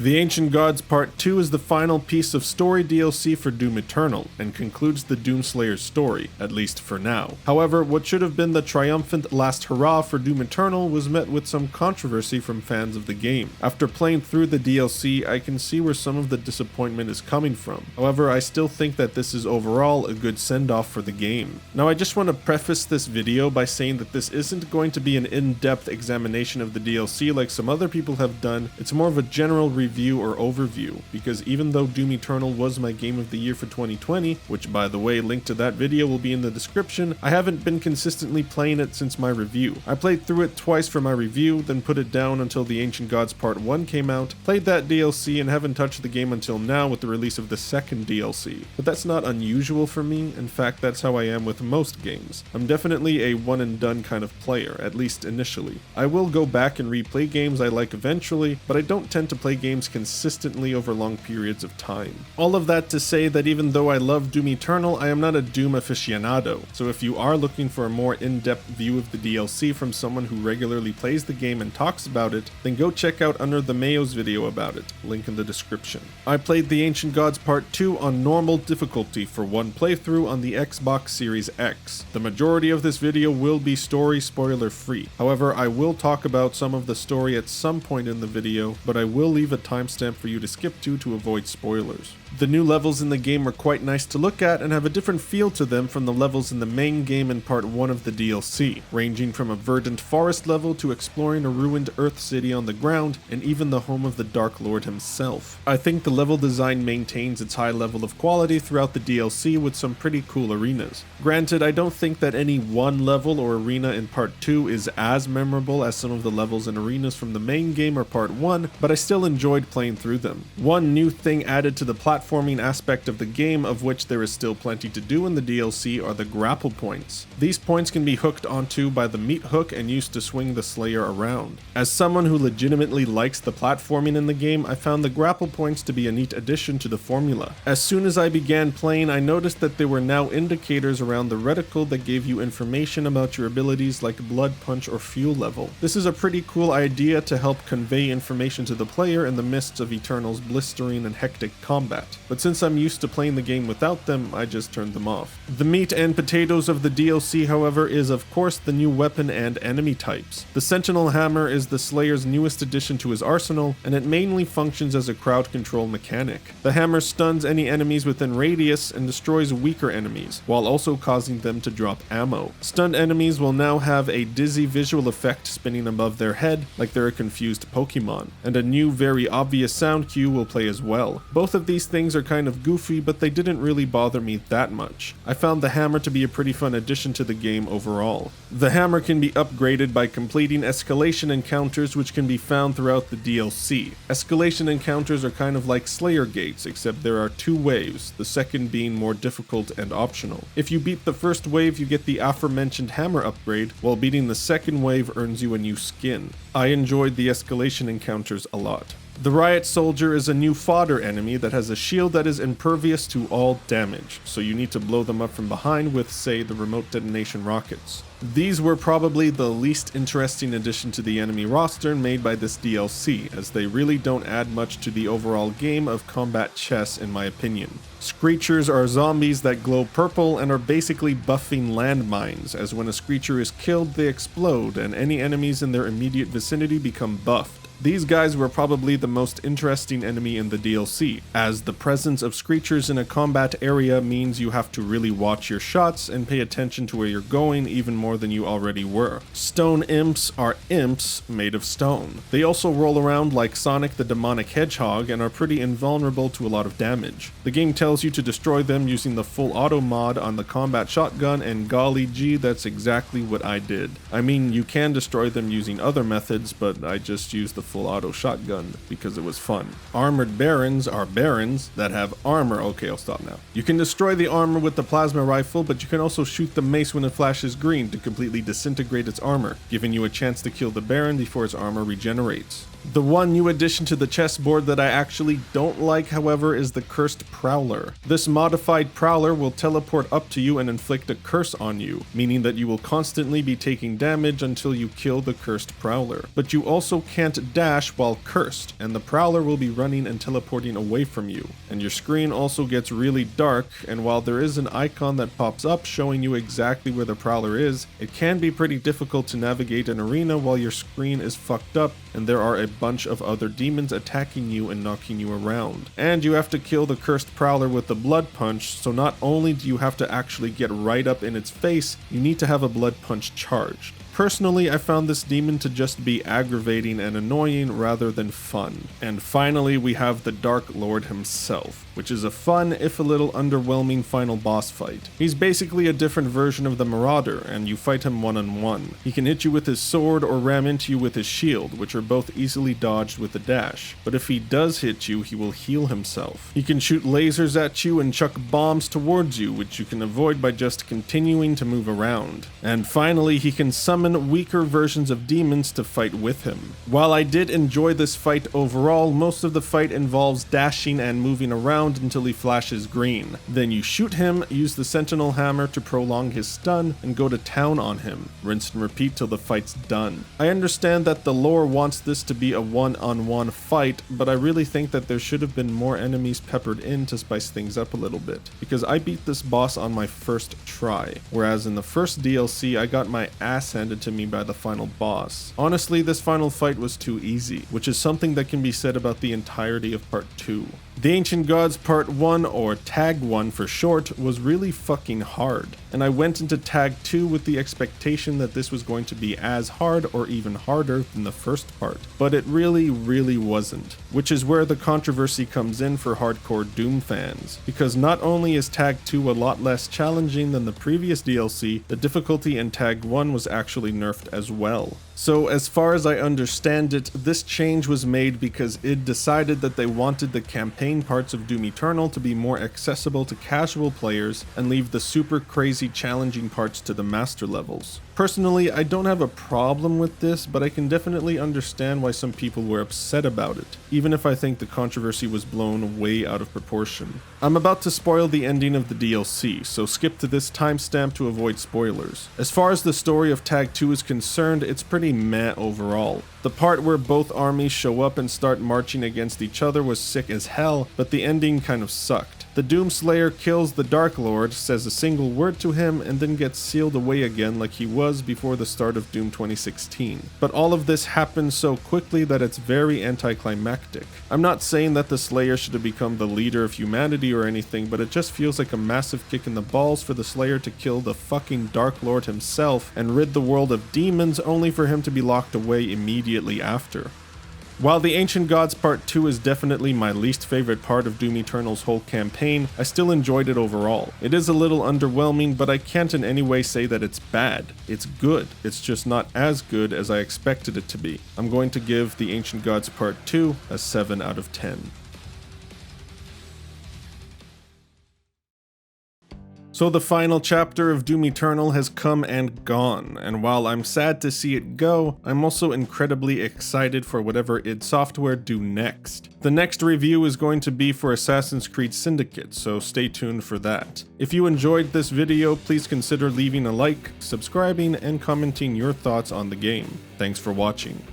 The Ancient Gods Part 2 is the final piece of story DLC for Doom Eternal, and concludes the Doomslayer's story, at least for now. However, what should have been the triumphant last hurrah for Doom Eternal was met with some controversy from fans of the game. After playing through the DLC, I can see where some of the disappointment is coming from. However, I still think that this is overall a good send-off for the game. Now, I just want to preface this video by saying that this isn't going to be an in-depth examination of the DLC like some other people have done. It's more of a general review or overview, because even though Doom Eternal was my game of the year for 2020, which by the way, link to that video will be in the description, I haven't been consistently playing it since my review. I played through it twice for my review, then put it down until the Ancient Gods Part 1 came out, played that DLC, and haven't touched the game until now with the release of the second DLC. But that's not unusual for me. In fact, that's how I am with most games. I'm definitely a one and done kind of player, at least initially. I will go back and replay games I like eventually, but I don't tend to play games consistently over long periods of time. All of that to say that even though I love Doom Eternal, I am not a Doom aficionado, so if you are looking for a more in-depth view of the DLC from someone who regularly plays the game and talks about it, then go check out Under the Mayo's video about it, link in the description. I played the Ancient Gods Part 2 on normal difficulty for one playthrough on the Xbox Series X. The majority of this video will be story spoiler free. However, I will talk about some of the story at some point in the video, but I will leave a timestamp for you to skip to avoid spoilers. The new levels in the game are quite nice to look at and have a different feel to them from the levels in the main game in Part 1 of the DLC, ranging from a verdant forest level to exploring a ruined Earth city on the ground and even the home of the Dark Lord himself. I think the level design maintains its high level of quality throughout the DLC with some pretty cool arenas. Granted, I don't think that any one level or arena in Part 2 is as memorable as some of the levels and arenas from the main game or Part 1, but I still enjoyed playing through them. One new thing added to the platforming aspect of the game, of which there is still plenty to do in the DLC, are the grapple points. These points can be hooked onto by the meat hook and used to swing the Slayer around. As someone who legitimately likes the platforming in the game, I found the grapple points to be a neat addition to the formula. As soon as I began playing, I noticed that there were now indicators around the reticle that gave you information about your abilities like blood punch or fuel level. This is a pretty cool idea to help convey information to the player in the midst of Eternal's blistering and hectic combat, but since I'm used to playing the game without them, I just turned them off. The meat and potatoes of the DLC, however, is of course the new weapon and enemy types. The Sentinel Hammer is the Slayer's newest addition to his arsenal, and it mainly functions as a crowd control mechanic. The hammer stuns any enemies within radius and destroys weaker enemies, while also causing them to drop ammo. Stunned enemies will now have a dizzy visual effect spinning above their head like they're a confused Pokemon, and a new very obvious sound cue will play as well. Both of these things are kind of goofy, but they didn't really bother me that much. I found the hammer to be a pretty fun addition to the game overall. The hammer can be upgraded by completing escalation encounters, which can be found throughout the DLC. Escalation encounters are kind of like Slayer gates, except there are two waves, the second being more difficult and optional. If you beat the first wave, you get the aforementioned hammer upgrade, while beating the second wave earns you a new skin. I enjoyed the escalation encounters a lot. The Riot Soldier is a new fodder enemy that has a shield that is impervious to all damage, so you need to blow them up from behind with, say, the remote detonation rockets. These were probably the least interesting addition to the enemy roster made by this DLC, as they really don't add much to the overall game of combat chess in my opinion. Screechers are zombies that glow purple and are basically buffing landmines, as when a Screecher is killed they explode and any enemies in their immediate vicinity become buffed. These guys were probably the most interesting enemy in the DLC, as the presence of Screechers in a combat area means you have to really watch your shots and pay attention to where you're going even more than you already were. Stone Imps are imps made of stone. They also roll around like Sonic the Demonic Hedgehog and are pretty invulnerable to a lot of damage. The game tells you to destroy them using the full auto mod on the combat shotgun, and golly gee, that's exactly what I did. I mean, you can destroy them using other methods, but I just used the full auto shotgun because it was fun. Armored Barons are barons that have armor. Okay, I'll stop now. You can destroy the armor with the plasma rifle, but you can also shoot the mace when it flashes green to completely disintegrate its armor, giving you a chance to kill the Baron before its armor regenerates. The one new addition to the chessboard that I actually don't like, however, is the Cursed Prowler. This modified Prowler will teleport up to you and inflict a curse on you, meaning that you will constantly be taking damage until you kill the Cursed Prowler. But you also can't dash while cursed, and the Prowler will be running and teleporting away from you. And your screen also gets really dark, and while there is an icon that pops up showing you exactly where the Prowler is, it can be pretty difficult to navigate an arena while your screen is fucked up and there are a bunch of other demons attacking you and knocking you around. And you have to kill the Cursed Prowler with the Blood Punch, so not only do you have to actually get right up in its face, you need to have a Blood Punch charged. Personally, I found this demon to just be aggravating and annoying rather than fun. And finally, we have the Dark Lord himself, which is a fun, if a little underwhelming final boss fight. He's basically a different version of the Marauder, and you fight him one-on-one. He can hit you with his sword or ram into you with his shield, which are both easily dodged with a dash. But if he does hit you, he will heal himself. He can shoot lasers at you and chuck bombs towards you, which you can avoid by just continuing to move around. And finally, he can summon weaker versions of demons to fight with him. While I did enjoy this fight overall, most of the fight involves dashing and moving around until he flashes green. Then you shoot him, use the Sentinel Hammer to prolong his stun, and go to town on him. Rinse and repeat till the fight's done. I understand that the lore wants this to be a one-on-one fight, but I really think that there should have been more enemies peppered in to spice things up a little bit, because I beat this boss on my first try, whereas in the first DLC I got my ass handed to me by the final boss. Honestly, this final fight was too easy, which is something that can be said about the entirety of Part 2. The Ancient Gods Part 1, or Tag 1 for short, was really fucking hard, and I went into Tag 2 with the expectation that this was going to be as hard or even harder than the first part, but it really wasn't, which is where the controversy comes in for hardcore Doom fans, because not only is Tag 2 a lot less challenging than the previous DLC, the difficulty in Tag 1 was actually nerfed as well. So as far as I understand it, this change was made because id decided that they wanted the campaign parts of Doom Eternal to be more accessible to casual players and leave the super crazy challenging parts to the master levels. Personally, I don't have a problem with this, but I can definitely understand why some people were upset about it, even if I think the controversy was blown way out of proportion. I'm about to spoil the ending of the DLC, so skip to this timestamp to avoid spoilers. As far as the story of Tag 2 is concerned, it's pretty meh overall. The part where both armies show up and start marching against each other was sick as hell, but the ending kind of sucked. The Doomslayer kills the Dark Lord, says a single word to him, and then gets sealed away again like he was before the start of Doom 2016. But all of this happens so quickly that it's very anticlimactic. I'm not saying that the Slayer should have become the leader of humanity or anything, but it just feels like a massive kick in the balls for the Slayer to kill the fucking Dark Lord himself and rid the world of demons only for him to be locked away immediately after. While the Ancient Gods Part 2 is definitely my least favorite part of Doom Eternal's whole campaign, I still enjoyed it overall. It is a little underwhelming, but I can't in any way say that it's bad. It's good, it's just not as good as I expected it to be. I'm going to give the Ancient Gods Part 2 a 7 out of 10. So the final chapter of Doom Eternal has come and gone, and while I'm sad to see it go, I'm also incredibly excited for whatever id Software do next. The next review is going to be for Assassin's Creed Syndicate, so stay tuned for that. If you enjoyed this video, please consider leaving a like, subscribing, and commenting your thoughts on the game. Thanks for watching.